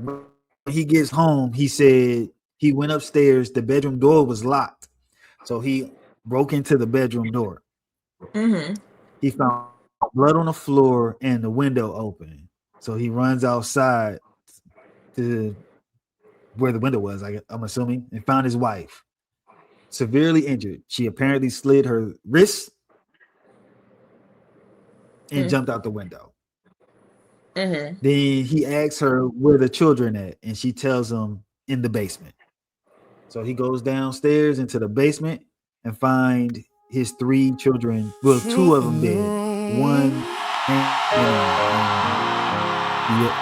when he gets home, he said he went upstairs. The bedroom door was locked, so he broke into the bedroom door. Mm-hmm. He found blood on the floor and the window open. So he runs outside to where the window was, I'm assuming, and found his wife severely injured. She apparently slid her wrist and jumped out the window. Mm-hmm. Then he asks her where the children at, and she tells him in the basement. So he goes downstairs into the basement and find his 3 children. Well, 2 of them dead. One,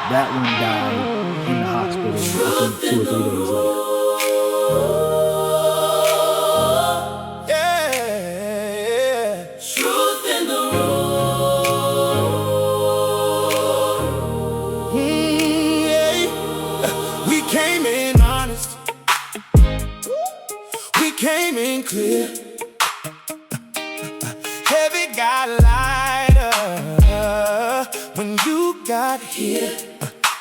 that one died in the hospital. I think 2 or 3 days later. Came in clear. Heavy got lighter when you got here.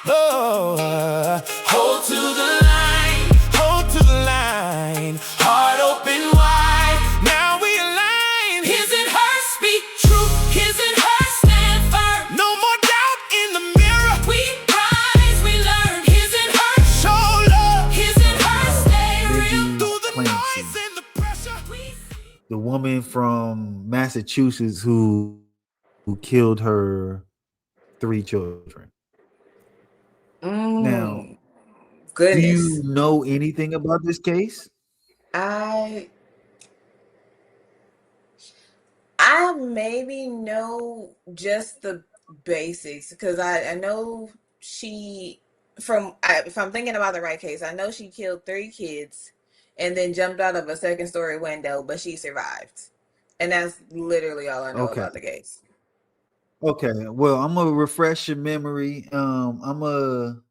Oh, hold to the line, hold to the line. Heart open wide, now we align. His and her speak true, his and her stand firm. No more doubt in the mirror. We rise, we learn. His and her show love, his and her stay real. Through the noise and the pressure. The woman from Massachusetts who killed her 3 children. Now, goodness, do you know anything about this case? I maybe know just the basics because I know she if I'm thinking about the right case, I know she killed 3 kids and then jumped out of a 2nd-story window, but she survived. And that's literally all I know about the case. Okay, well, I'm gonna refresh your memory. I'm gonna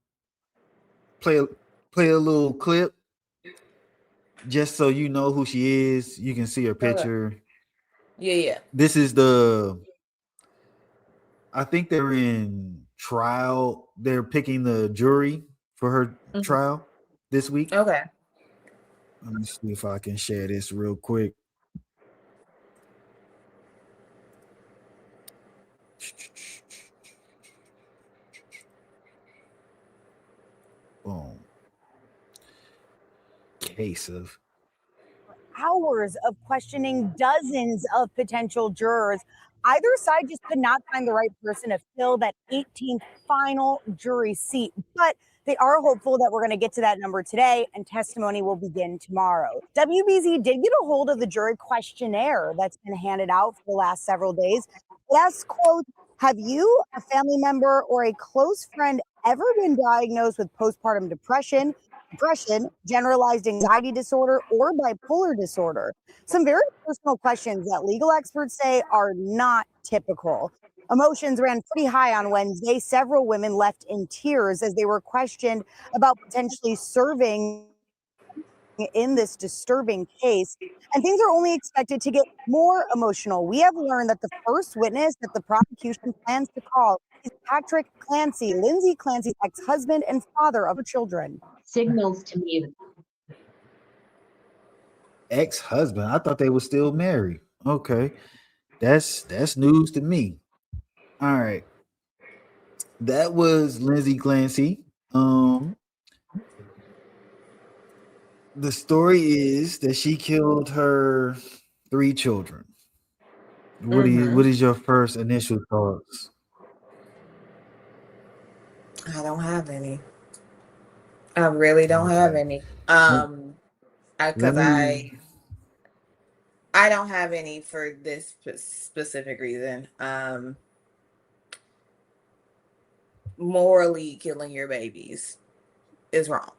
play a little clip just so you know who she is. You can see her picture. Okay. Yeah. This is I think they're in trial. They're picking the jury for her trial this week. Okay. Let me see if I can share this real quick. Boom. Case of hours of questioning dozens of potential jurors. Either side just could not find the right person to fill that 18th final jury seat, but they are hopeful that we're going to get to that number today and testimony will begin tomorrow. WBZ did get a hold of the jury questionnaire that's been handed out for the last several days. It asks, quote, have you, a family member, or a close friend ever been diagnosed with postpartum depression, generalized anxiety disorder, or bipolar disorder? Some very personal questions that legal experts say are not typical. Emotions ran pretty high on Wednesday. Several women left in tears as they were questioned about potentially serving in this disturbing case. And things are only expected to get more emotional. We have learned that the first witness that the prosecution plans to call is Patrick Clancy, Lindsey Clancy's ex-husband and father of her children. Signals to me. Ex-husband? I thought they were still married. Okay. That's news to me. All right. That was Lindsey Clancy. The story is that she killed her 3 children. What is your first initial thoughts? I don't have any. I really don't have any. Because I don't have any for this specific reason. Morally killing your babies is wrong.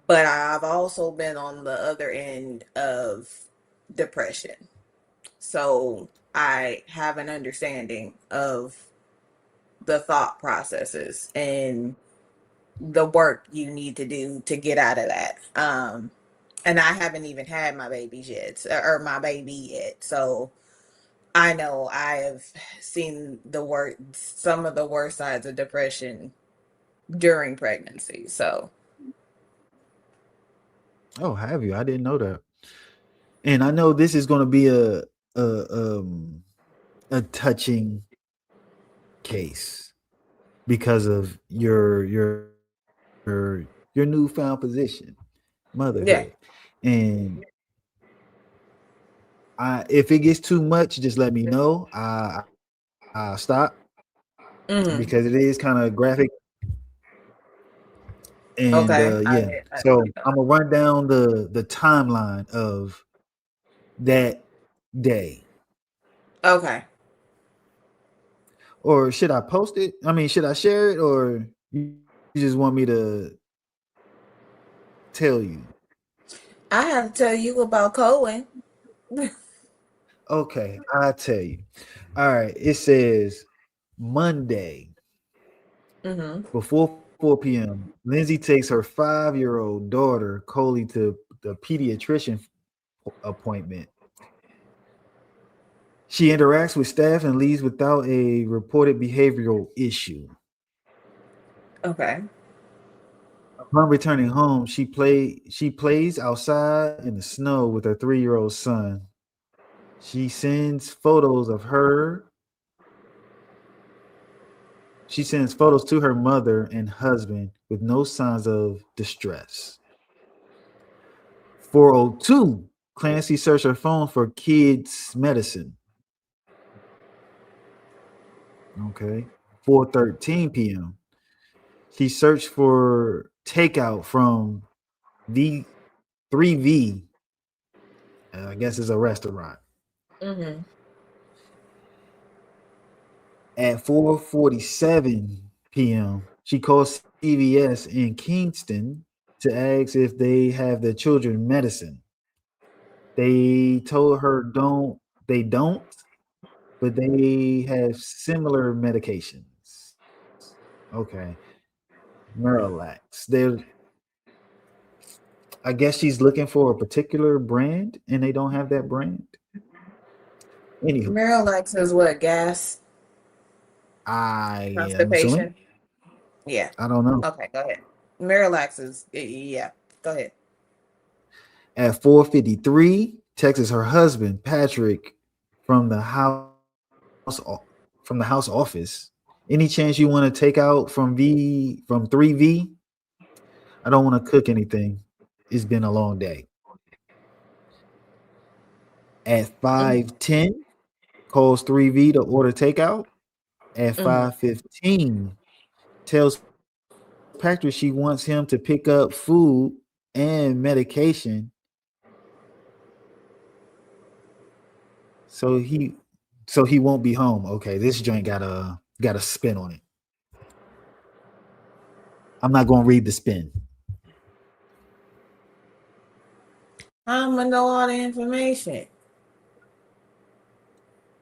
But I've also been on the other end of depression. So I have an understanding of the thought processes and the work you need to do to get out of that. And I haven't even had my babies yet, or my baby yet. So I know I have seen some of the worst sides of depression during pregnancy. So Oh, have you? I didn't know that. And I know this is going to be a touching case because of your newfound position, yeah. motherhood. And if it gets too much, just let me know. I'll stop Mm-hmm. because it is kind of graphic. And Okay. yeah, so I'm gonna run down the timeline of that day. Okay. Or should I post it? I mean, should I share it, or you just want me to tell you? I have to tell you about Kohen. Okay, I'll tell you. All right, it says Monday Mm-hmm. before 4 p.m. Lindsay takes her 5-year-old daughter Coley to the pediatrician appointment. She interacts with staff and leaves without a reported behavioral issue. Okay. Upon returning home, she plays outside in the snow with her 3-year-old son. She sends photos of her. She sends photos to her mother and husband with no signs of distress. 4:02, Clancy searched her phone for kids' medicine. Okay. 4:13 p.m. She searched for takeout from the 3V. I guess it's a restaurant. Mm-hmm. At 4:47 p.m., she calls CVS in Kingston to ask if they have their children medicine. They told her they don't, but they have similar medications. Okay. Miralax. I guess she's looking for a particular brand and they don't have that brand. Anywho, Miralax is what? Gas? I am assuming. Constipation? Yeah. I don't know. Okay, go ahead. Miralax is, yeah. Go ahead. At 4:53, texts her husband Patrick from the house from the house office. Any chance you want to take out from 3V? I don't want to cook anything. It's been a long day. At Mm-hmm. 5:10, calls 3V to order takeout. At Mm-hmm. 5:15, tells Patrick she wants him to pick up food and medication. So he won't be home. Okay, this joint got a spin on it. I'm not gonna read the spin. I'm gonna know all the information.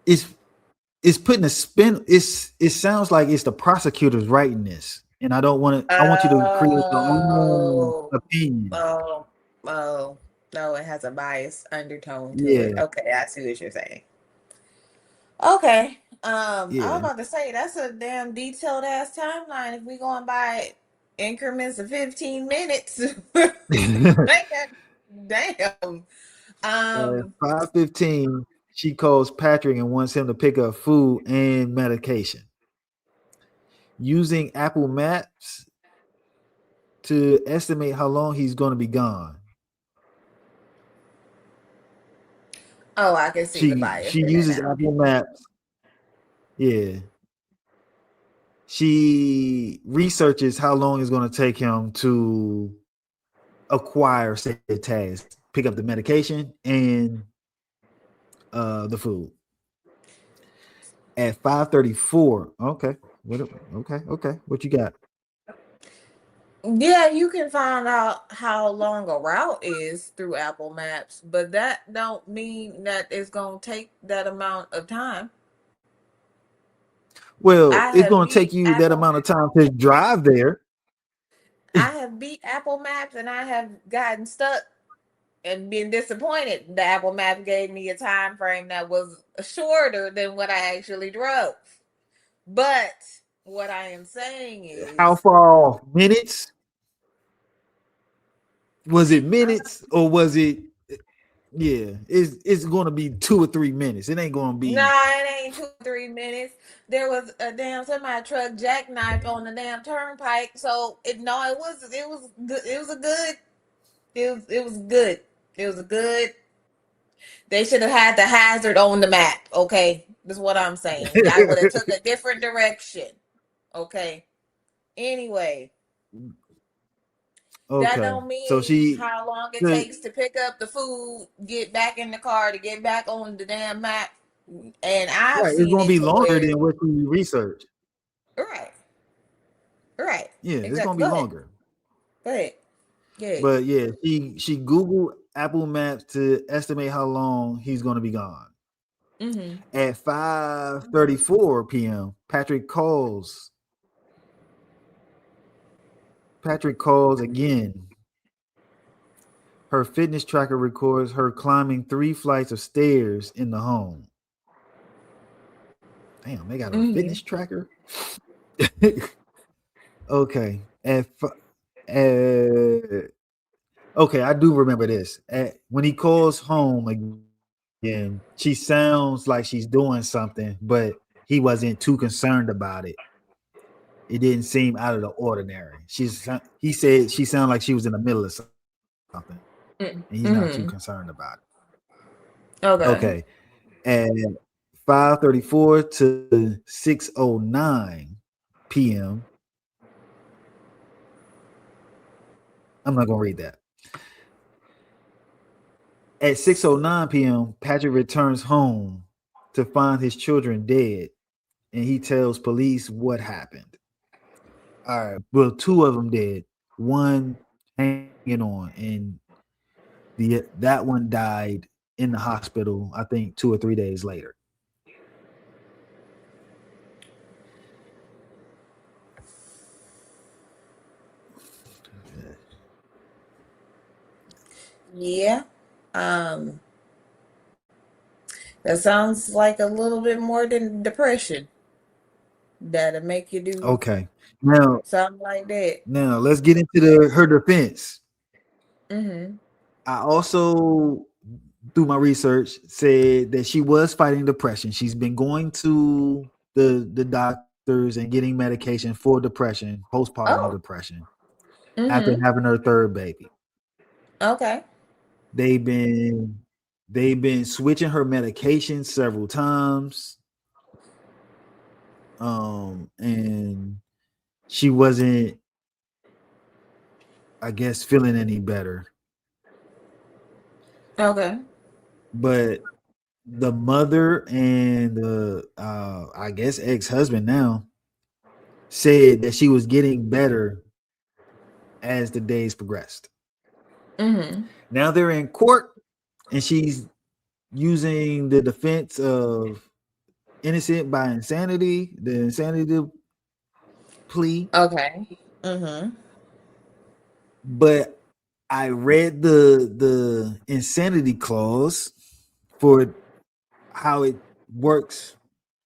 It's putting a spin. It sounds like it's the prosecutors writing this, and I don't want to. I want you to create your own Oh, opinion. oh, oh. No, it has a bias undertone to it. Yeah, Okay, I see what you're saying. Okay. I was yeah. about to say that's a damn detailed ass timeline if we going by increments of 15 minutes. Damn. At Um, 5:15, she calls Patrick and wants him to pick up food and medication. Using Apple Maps to estimate how long he's going to be gone. oh, I can see the bias She in it uses now. Apple Maps. Yeah. She researches how long it's going to take him to acquire said task, pick up the medication and the food. At 5:34, okay. Okay. What you got? Yeah, you can find out how long a route is through Apple Maps, but that don't mean that it's gonna take that amount of time. Well, I it's have going to take beat you that Apple amount of time to drive there. I have beat Apple Maps and I have gotten stuck and been disappointed. The Apple Maps gave me a time frame that was shorter than what I actually drove. But What I am saying How is, far off? Minutes? Was it minutes or was it? Yeah, it's going to be 2 or 3 minutes. It ain't going to be. nah, it ain't 2 or 3 minutes. There was a damn semi truck jackknife on the damn turnpike. So it was good. It was a good. It was good. It was a good. They should have had the hazard on the map. Okay, that's what I'm saying. I would have took a different direction. Okay. Anyway, that Okay, don't so mean she, how long it the, takes to pick up the food, get back in the car to get back on the damn map. And I've right, it's seen going to it be to longer where than what you research. right, right, Yeah, it's going exactly. to be Go ahead, longer. go ahead, go ahead. But yeah, she Googled Apple Maps to estimate how long he's going to be gone. Mm-hmm. At 5:34 p.m., Patrick calls again. Her fitness tracker records her climbing 3 flights of stairs in the home. Damn, they got a Mm-hmm. fitness tracker. Okay, okay, I do remember this. When he calls home again, she sounds like she's doing something, but he wasn't too concerned about it. It didn't seem out of the ordinary. He said she sounded like she was in the middle of something, and he's not too Mm-hmm. concerned about it. Okay. Okay, at 5:34 to 6:09 p.m. I'm not gonna read that. At 6:09 p.m., Patrick returns home to find his children dead, and he tells police what happened. All right, well, two of them dead, one hanging on, and that one died in the hospital. I think 2 or 3 days later. Yeah. Um. That sounds like a little bit more than depression. That'll make you do Okay, now something like that. now let's get into her defense. Mm-hmm. I also, through my research, said that she was fighting depression. She's been going to the doctors and getting medication for depression, postpartum Oh. depression, after Mm-hmm. having her third baby. Okay. They've been they've been switching her medication several times. And she wasn't, I guess, feeling any better. Okay. But the mother and the I guess ex-husband now said that she was getting better as the days progressed. Mm-hmm. Now they're in court and she's using the defense of innocent by insanity, the insanity plea. Okay. Mm-hmm. But I read the insanity clause for how it works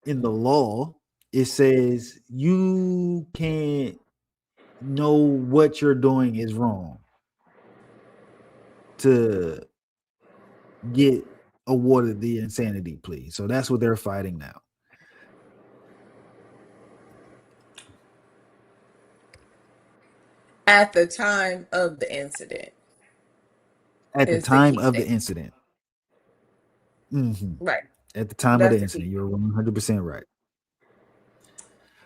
in the law. It says you can't know what you're doing is wrong to get awarded the insanity plea. So that's what they're fighting now. At the time of the incident At the is the time key of the thing. incident. Mhm. Right. At the time of the That's the key. incident, you're 100% right.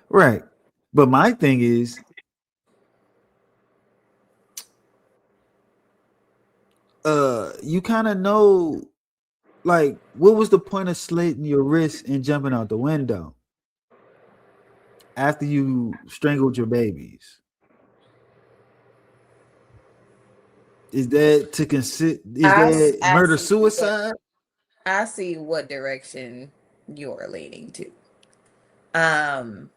Right. But my thing is, you kind of know, like, what was the point of slitting your wrist and jumping out the window after you strangled your babies? Is that to consider? Is that I murder see what suicide? I see what direction you're leaning to. Um,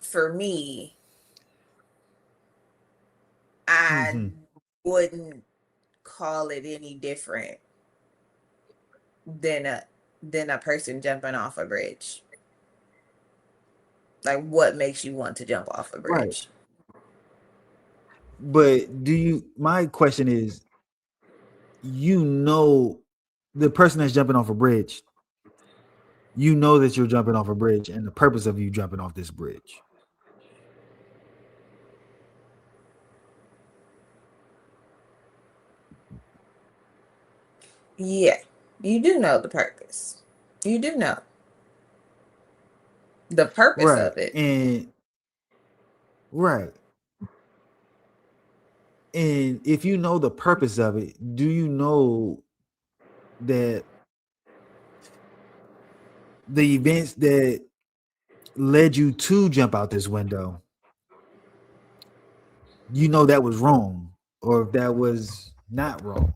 for me, I Mm-hmm. wouldn't call it any different than a than a person jumping off a bridge? Like, what makes you want to jump off a bridge? But my question is, the person that's jumping off a bridge, that you're jumping off a bridge and the purpose of you jumping off this bridge. Yeah, you do know the purpose. You do know the purpose of it. And if you know the purpose of it, do you know that the events that led you to jump out this window, that was wrong, or if that was not wrong?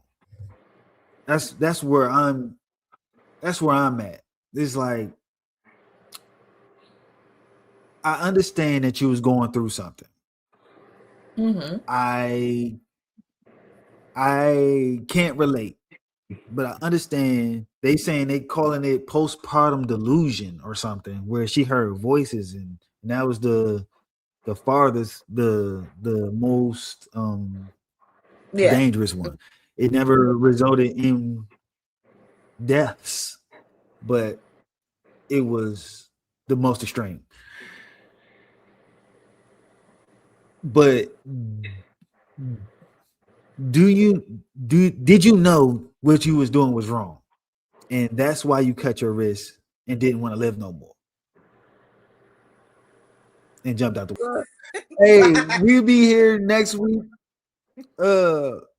That's where I'm at. It's like, I understand that you was going through something. Mm-hmm. I can't relate, but I understand. They calling it postpartum delusion or something, where she heard voices, and that was the farthest, the most dangerous one. It never resulted in deaths, but it was the most extreme. But did you know what you was doing was wrong, and that's why you cut your wrist and didn't want to live no more and jumped out the window? Hey, we'll be here next week.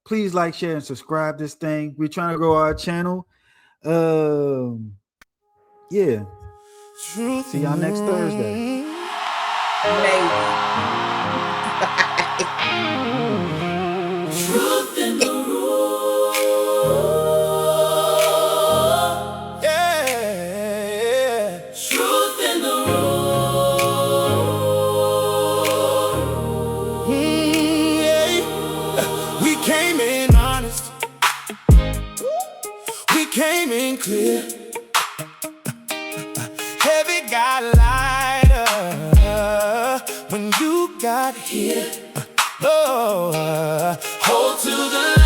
Please like, share, and subscribe this thing. We're trying to grow our channel. Yeah. See y'all next Thursday. Truth in the room. Yeah. Truth in the room. Yeah. We came in honest. We came in clear. Heavy got lighter when you got here. Oh, hold to the